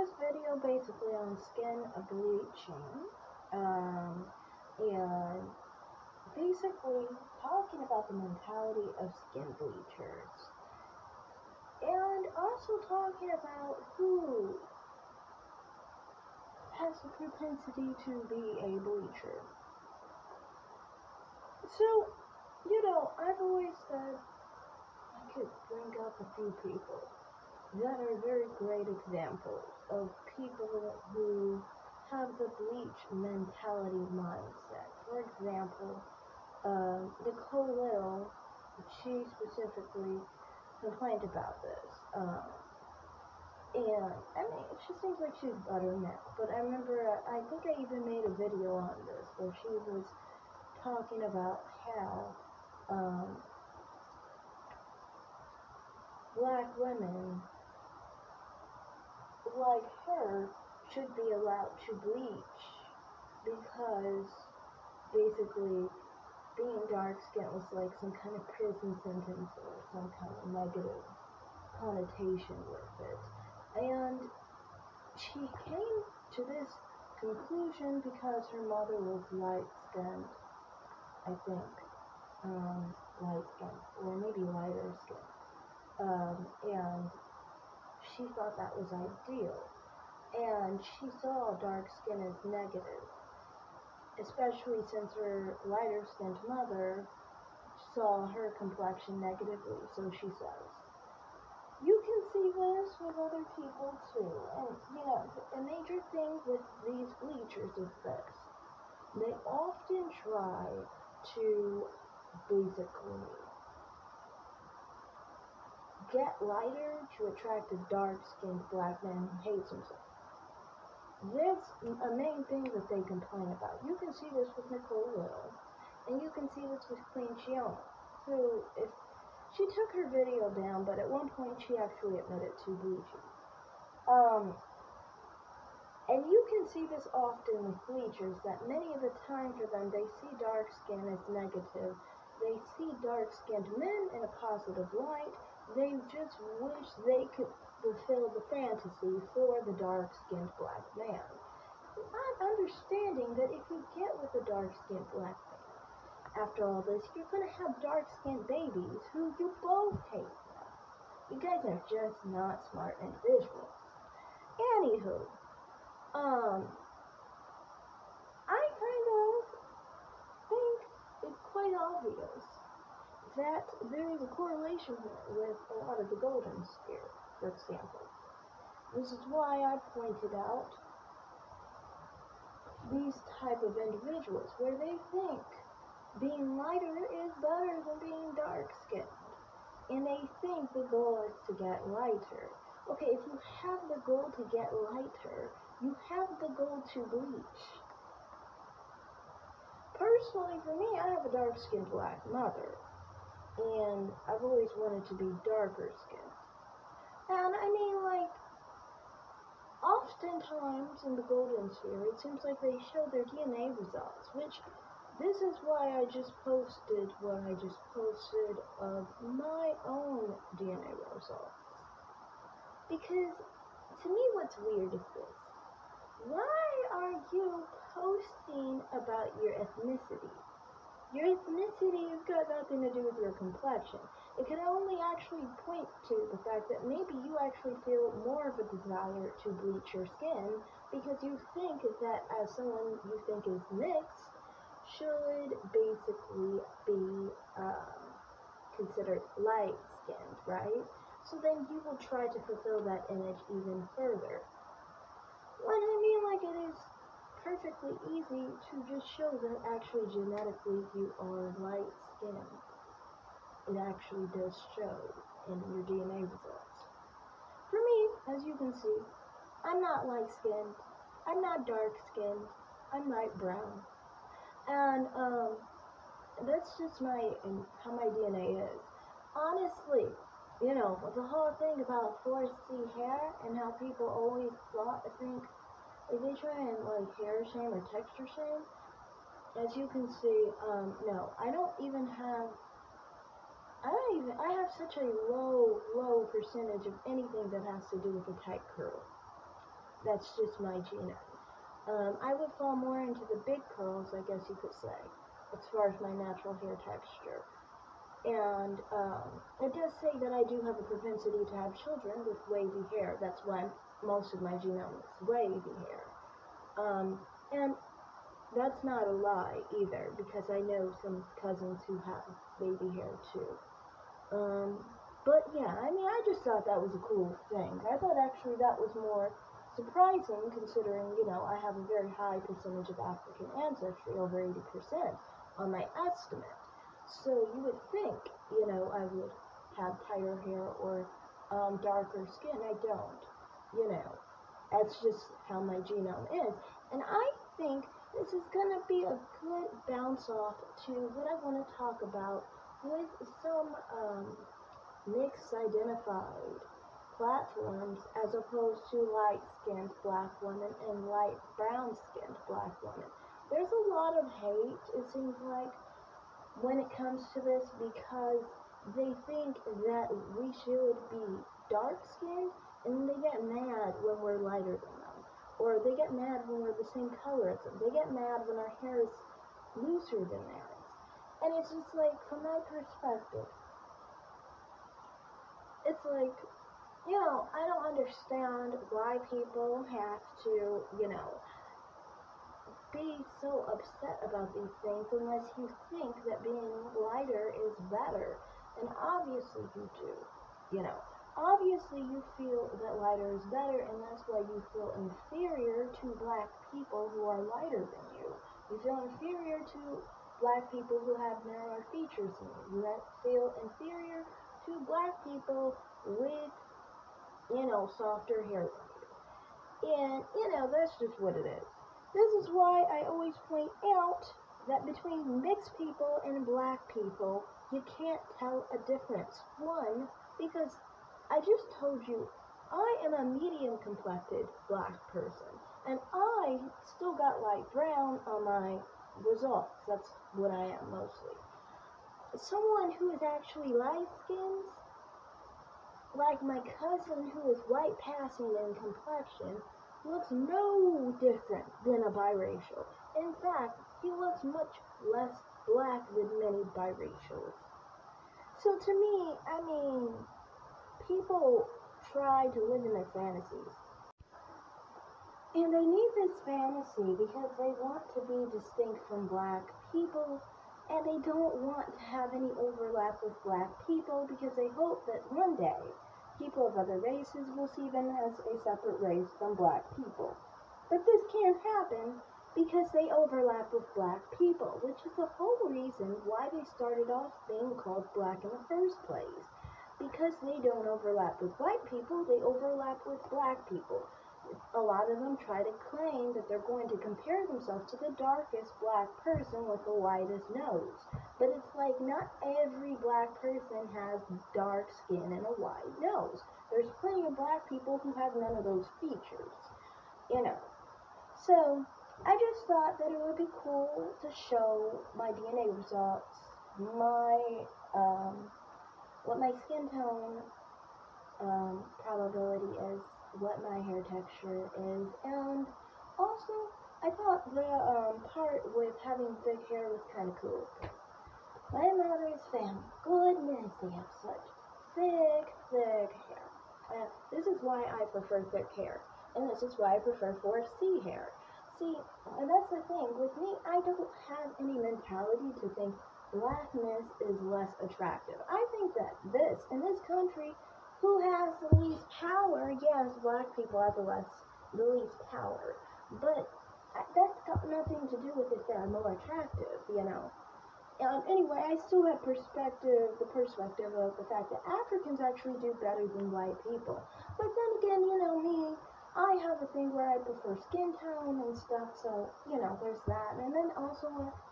this video basically on skin bleaching, and basically talking about the mentality of skin bleachers, and also talking about who has the propensity to be a bleacher. So, I've always said I could bring up a few people that are very great examples of people who have the bleach mentality mindset. For example, Nicole Little, she specifically complained about this. And, I mean, it just seems like she's better now. But I remember, I think I even made a video on this where she was talking about how black women like her should be allowed to bleach because basically being dark-skinned was like some kind of prison sentence or some kind of negative connotation with it. And she came to this conclusion because her mother was light-skinned, I think. Light-skinned, or maybe lighter skin. And she thought that was ideal. And she saw dark skin as negative, especially since her lighter-skinned mother saw her complexion negatively, so she says. You can see this with other people too. And, a major thing with these bleachers is this. They often try to basically get lighter to attract a dark-skinned black man who hates himself. That's a main thing that they complain about. You can see this with Nicole Little, and you can see this with Cleft Chin, who, if she took her video down, but at one point she actually admitted to bleaching. And you can see this often with bleachers, that many of the time for them, they see dark skin as negative. They see dark-skinned men in a positive light. They just wish they could fulfill the fantasy for the dark-skinned black man. Not understanding that if you get with a dark-skinned black man, after all this, you're going to have dark-skinned babies who you both hate. You guys are just not smart individuals. Anywho, I kind of think it's quite obvious that there is a correlation here with a lot of the golden sphere, for example. This is why I pointed out these type of individuals where they think being lighter is better than being dark-skinned. And they think the goal is to get lighter. Okay, if you have the goal to get lighter, you have the goal to bleach. Personally, for me, I have a dark-skinned black mother. And I've always wanted to be darker skinned. And I mean, oftentimes in the golden sphere, it seems like they show their DNA results, which this is why I just posted what I just posted of my own DNA results. Because to me, what's weird is this. Why are you posting about your ethnicity? Your ethnicity has got nothing to do with your complexion. It can only actually point to the fact that maybe you actually feel more of a desire to bleach your skin because you think that as someone you think is mixed should basically be considered light-skinned, right? So then you will try to fulfill that image even further. What I mean, it is perfectly easy to just show that actually genetically you are light-skinned. It actually does show in your DNA results. For me, as you can see, I'm not light-skinned, I'm not dark-skinned, I'm light brown. And that's just how my DNA is. Honestly, the whole thing about 4C hair and how people always think they try and hair shame or texture shame. As you can see, no, I have such a low percentage of anything that has to do with a tight curl. That's just my genome. I would fall more into the big curls, I guess you could say, as far as my natural hair texture. And it does say that I do have a propensity to have children with wavy hair. That's why most of my genome is wavy hair. And that's not a lie either, because I know some cousins who have baby hair too. But yeah, I mean, I just thought that was a cool thing. I thought actually that was more surprising, considering, you know, I have a very high percentage of African ancestry, over 80% on my estimate. So you would think, you know, I would have tighter hair or darker skin. I don't, you know. That's just how my genome is. And I think this is going to be a good bounce off to what I want to talk about with some mixed identified platforms, as opposed to light-skinned black women and light brown-skinned black women. There's a lot of hate, it seems like, when it comes to this, because they think that we should be dark-skinned, and they get mad when we're lighter than them. Or they get mad when we're the same color as them. They get mad when our hair is looser than theirs. And it's just like, from my perspective, it's like, you know, I don't understand why people have to, you know, be so upset about these things unless you think that being lighter is better. And obviously you do, you know. Obviously you feel that lighter is better, and that's why you feel inferior to black people who are lighter than you. You feel inferior to black people who have narrower features than you. You feel inferior to black people with, you know, softer hair than you. And, you know, that's just what it is. This is why I always point out that between mixed people and black people, you can't tell a difference. One, because I just told you I am a medium complected black person, and I still got light brown on my results. That's what I am mostly. Someone who is actually light skinned, like my cousin who is white passing in complexion, looks no different than a biracial. In fact, he looks much less black than many biracials. So to me, I mean, people try to live in their fantasies. And they need this fantasy because they want to be distinct from black people, and they don't want to have any overlap with black people because they hope that one day people of other races will see them as a separate race from black people. But this can't happen because they overlap with black people, which is the whole reason why they started off being called black in the first place. Because they don't overlap with white people, they overlap with black people. A lot of them try to claim that they're going to compare themselves to the darkest black person with the widest nose. But it's like, not every black person has dark skin and a wide nose. There's plenty of black people who have none of those features, you know. So, I just thought that it would be cool to show my DNA results, what my skin tone probability is, what my hair texture is, and also I thought the part with having thick hair was kind of cool. My mother's family, goodness, they have such thick hair. This is why I prefer thick hair, and this is why I prefer 4C hair. See, and that's the thing, with me, I don't have any mentality to think blackness is less attractive. I think that in this country, who has the least power? Yes, black people have the least power, but that's got nothing to do with if they're more attractive, you know. Anyway, I still have the perspective of the fact that Africans actually do better than white people. But then again, you know me, I have a thing where I prefer skin tone and stuff, so, you know, there's that. And then also,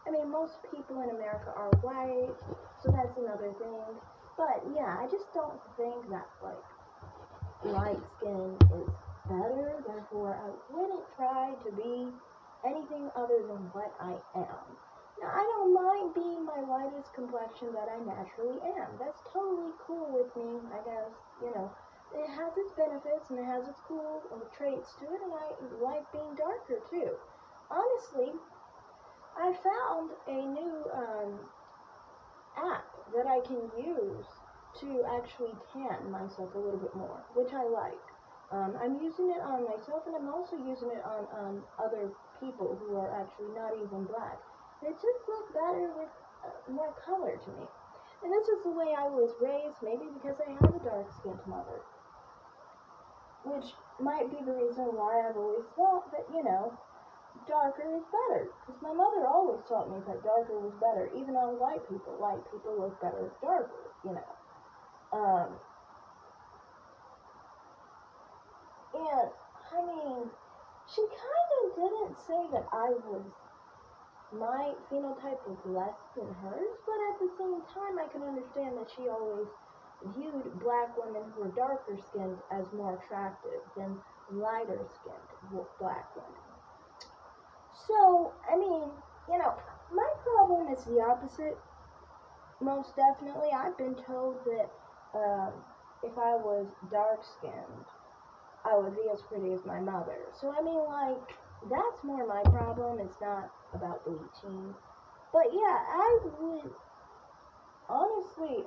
I mean, most people in America are white, so that's another thing. But, yeah, I just don't think that, like, light skin is better, therefore I wouldn't try to be anything other than what I am. Now, I don't mind being my lightest complexion that I naturally am. That's totally cool with me, I guess, you know. it has its benefits and it has its cool traits to it, and I like being darker too. Honestly, I found a new app that I can use to actually tan myself a little bit more, which I like. I'm using it on myself, and I'm also using it on other people who are actually not even black. They just look better with more color to me. And this is the way I was raised, maybe because I have a dark-skinned mother, which might be the reason why I've always thought that, darker is better. Because my mother always taught me that darker was better, even on white people. White people look better darker. And, I mean, she kind of didn't say that my phenotype was less than hers, but at the same time, I can understand that she always viewed black women who were darker skinned as more attractive than lighter skinned black women. So, I mean, my problem is the opposite. Most definitely, I've been told that if I was dark skinned, I would be as pretty as my mother. So, I mean, like, that's more my problem. It's not about bleaching. But yeah, I would honestly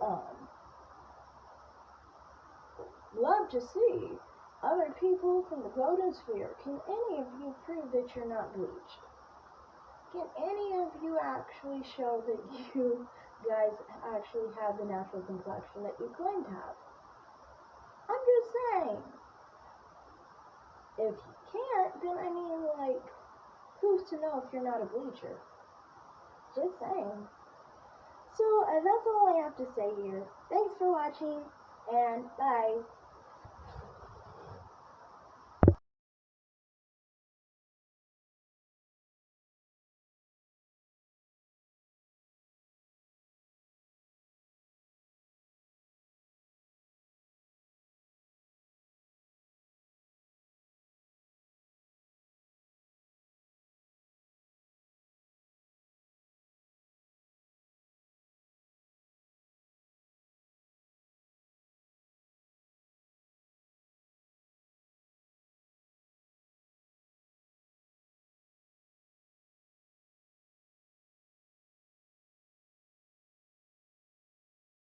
love to see other people from the golden sphere. Can any of you prove that you're not bleached? Can any of you actually show that you guys actually have the natural complexion that you claim to have? I'm just saying. If you can't, then I mean, like, who's to know if you're not a bleacher? Just saying. So, that's all I have to say here. Thanks for watching, and bye.